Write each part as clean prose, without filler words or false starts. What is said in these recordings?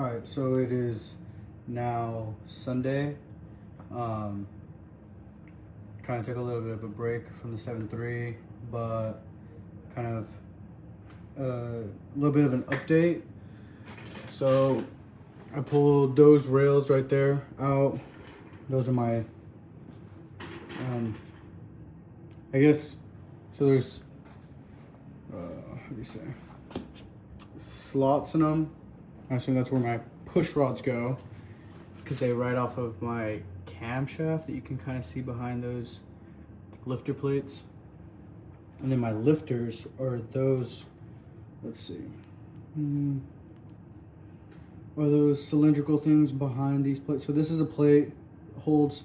Alright, so it is now Sunday. Kind of took a little bit of a break from the 7.3, but kind of a little bit of an update. So I pulled those rails right there out. Those are my, I guess, so there's, how do you say, slots in them. I assume that's where my push rods go, because they ride off of my camshaft that you can kind of see behind those lifter plates. And then my lifters are those, let's see, are those cylindrical things behind these plates. So this is a plate, holds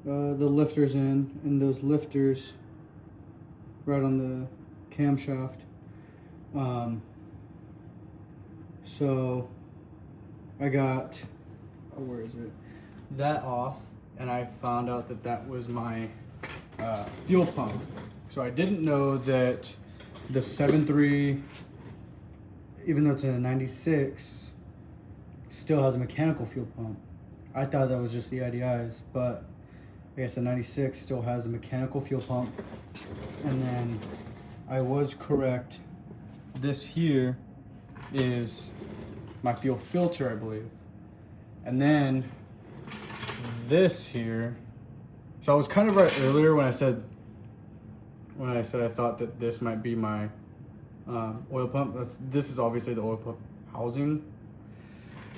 the lifters in, and those lifters right on the camshaft. So I got, where is it? That off, and I found out that that was my fuel pump. So I didn't know that the 7.3, even though it's a 96, still has a mechanical fuel pump. I thought that was just the IDIs, but I guess the 96 still has a mechanical fuel pump. And then I was correct. This here is my fuel filter, I believe. And then this here, so I was kind of right earlier when I said I thought that this might be my oil pump. This is obviously the oil pump housing.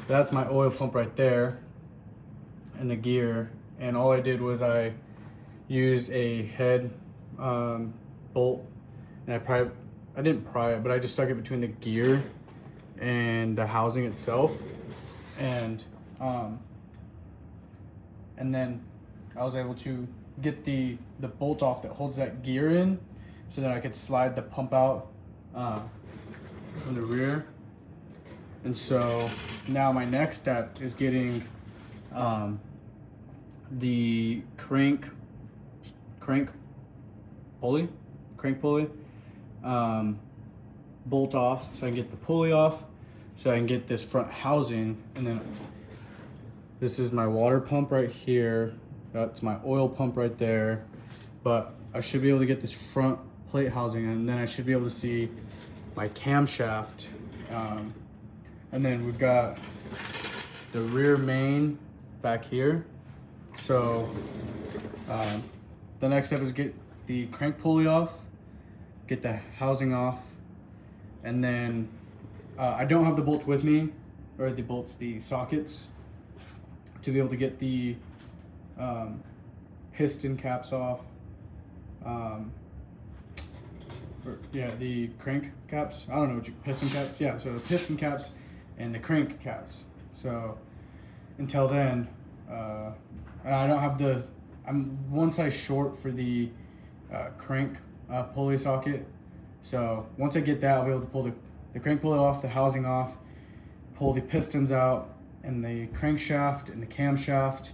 That's my oil pump right there, and the gear. And all I did was I used a head bolt, and I didn't pry it, but I just stuck it between the gear and the housing itself, and then I was able to get the bolt off that holds that gear in, so that I could slide the pump out from the rear. And so now my next step is getting the crank pulley bolt off, so I can get the pulley off, so I can get this front housing. And then this is my water pump right here, that's my oil pump right there. But I should be able to get this front plate housing, and then I should be able to see my camshaft. And then we've got the rear main back here. So the next step is get the crank pulley off, get the housing off, and then I don't have the bolts with me, or the sockets, to be able to get the piston caps off. The crank caps. I don't know piston caps. Yeah, so the piston caps and the crank caps. So until then, and I don't have I'm one size short for the crank pulley socket. So once I get that, I'll be able to pull the crank pulley off, the housing off, pull the pistons out, and the crankshaft and the camshaft,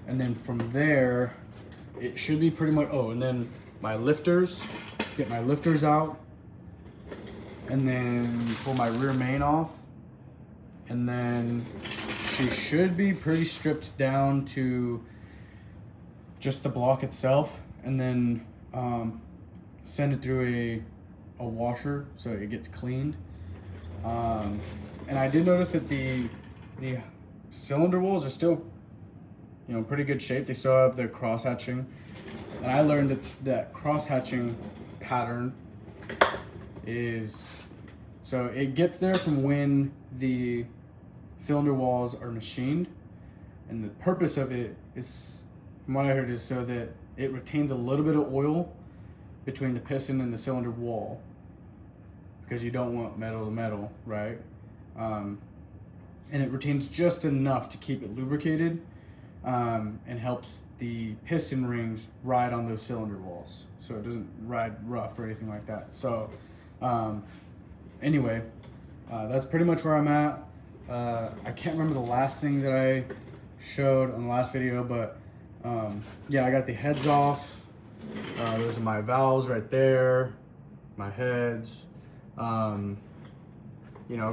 and then from there, it should be pretty much. Oh, and then my lifters. Get my lifters out, and then pull my rear main off, and then she should be pretty stripped down to just the block itself, and then send it through a washer so it gets cleaned. And I did notice that the cylinder walls are still, pretty good shape. They still have their cross hatching, and I learned that cross hatching pattern is, so it gets there from when the cylinder walls are machined, and the purpose of it is, from what I heard, is so that it retains a little bit of oil between the piston and the cylinder wall, because you don't want metal to metal, right? And it retains just enough to keep it lubricated, and helps the piston rings ride on those cylinder walls, so it doesn't ride rough or anything like that. So anyway, that's pretty much where I'm at. I can't remember the last thing that I showed on the last video, but yeah, I got the heads off. Those are my valves right there, my heads. I've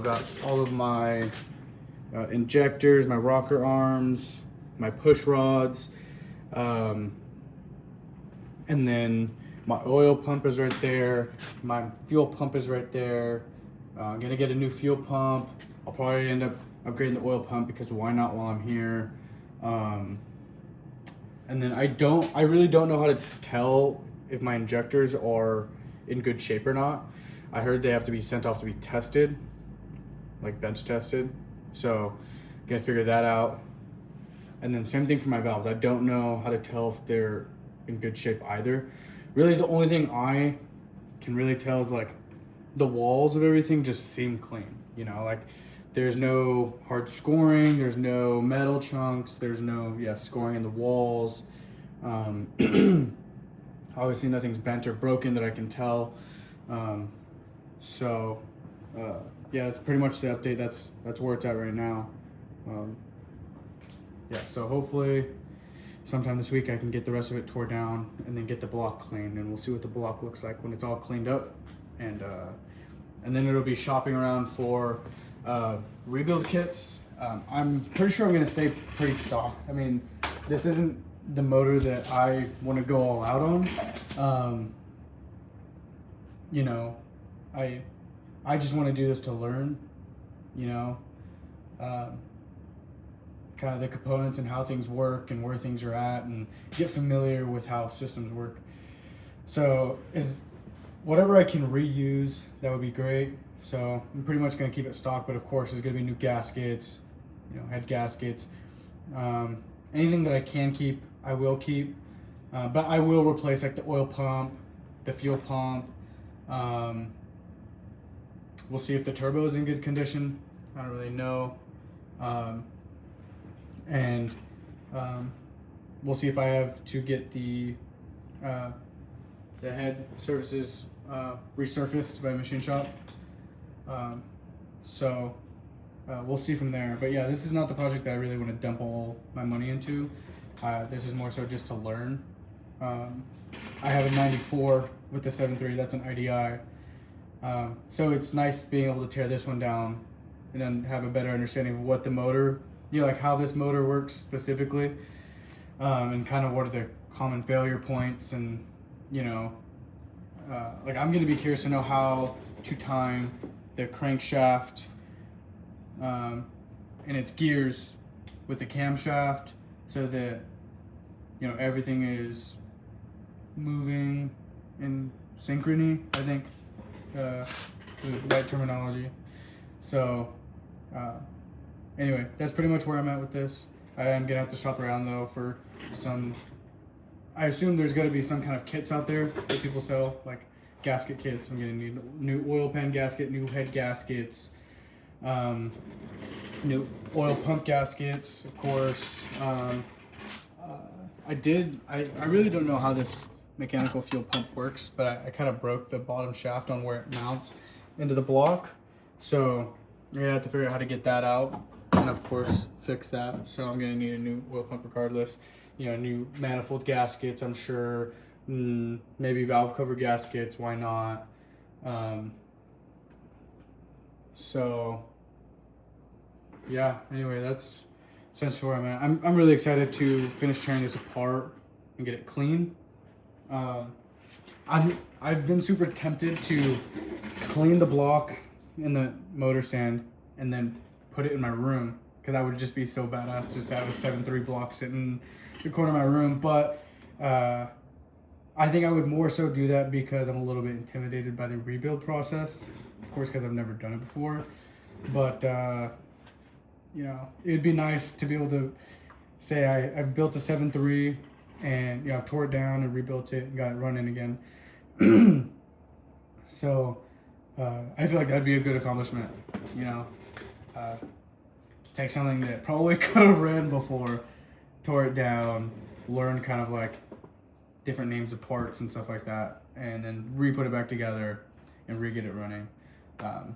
got all of my injectors, my rocker arms, my push rods, and then my oil pump is right there. My fuel pump is right there. I'm gonna get a new fuel pump. I'll probably end up upgrading the oil pump because why not while I'm here. And then I really don't know how to tell if my injectors are in good shape or not. I heard they have to be sent off to be tested, like bench tested. So gotta figure that out. And then same thing for my valves. I don't know how to tell if they're in good shape either. Really the only thing I can really tell is like the walls of everything just seem clean. You know, like there's no hard scoring, there's no metal chunks, there's no scoring in the walls. Obviously nothing's bent or broken that I can tell. That's pretty much the update. That's where it's at right now. So hopefully sometime this week I can get the rest of it tore down and then get the block cleaned, and we'll see what the block looks like when it's all cleaned up. And then it'll be shopping around for rebuild kits. I'm pretty sure I'm gonna stay pretty stock. I mean, this isn't the motor that I want to go all out on. I just want to do this to learn, kind of the components and how things work and where things are at, and get familiar with how systems work. So whatever I can reuse, that would be great. So I'm pretty much going to keep it stock, but of course there's going to be new gaskets, head gaskets. Anything that I can keep, I will keep. But I will replace like the oil pump, the fuel pump. We'll see if the turbo is in good condition. I don't really know. We'll see if I have to get the head surfaces resurfaced by a machine shop. We'll see from there. But yeah, this is not the project that I really want to dump all my money into. This is more so just to learn. I have a 94 with the 7.3. That's an IDI. So it's nice being able to tear this one down and then have a better understanding of what the motor, like how this motor works specifically, and kind of what are the common failure points, and like I'm going to be curious to know how to time the crankshaft and its gears with the camshaft so that everything is moving in synchrony, I think, the right terminology. So anyway, that's pretty much where I'm at with this. I am gonna have to shop around though for some. I assume there's gonna be some kind of kits out there that people sell, like gasket kits. I'm gonna need new oil pan gasket, new head gaskets, new oil pump gaskets, of course. I really don't know how this mechanical fuel pump works, but I kind of broke the bottom shaft on where it mounts into the block. So I'm gonna have to figure out how to get that out, and of course fix that. So I'm gonna need a new oil pump regardless. New manifold gaskets, I'm sure. Maybe valve cover gaskets, why not? Anyway, that's essentially where I'm at. I'm really excited to finish tearing this apart and get it clean. I've been super tempted to clean the block in the motor stand and then put it in my room, because I would just be so badass just to have a 7.3 block sitting in the corner of my room. But I think I would more so do that because I'm a little bit intimidated by the rebuild process, of course, because I've never done it before. But it'd be nice to be able to say I've built a 7.3 and I tore it down and rebuilt it and got it running again. So I feel like that'd be a good accomplishment. Take something that probably could have ran before, tore it down, learn kind of like different names of parts and stuff like that, and then re-put it back together and re-get it running. And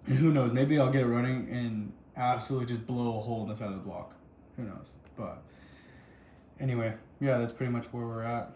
who knows, maybe I'll get it running and absolutely just blow a hole in the side of the block. Who knows? But anyway, yeah, that's pretty much where we're at.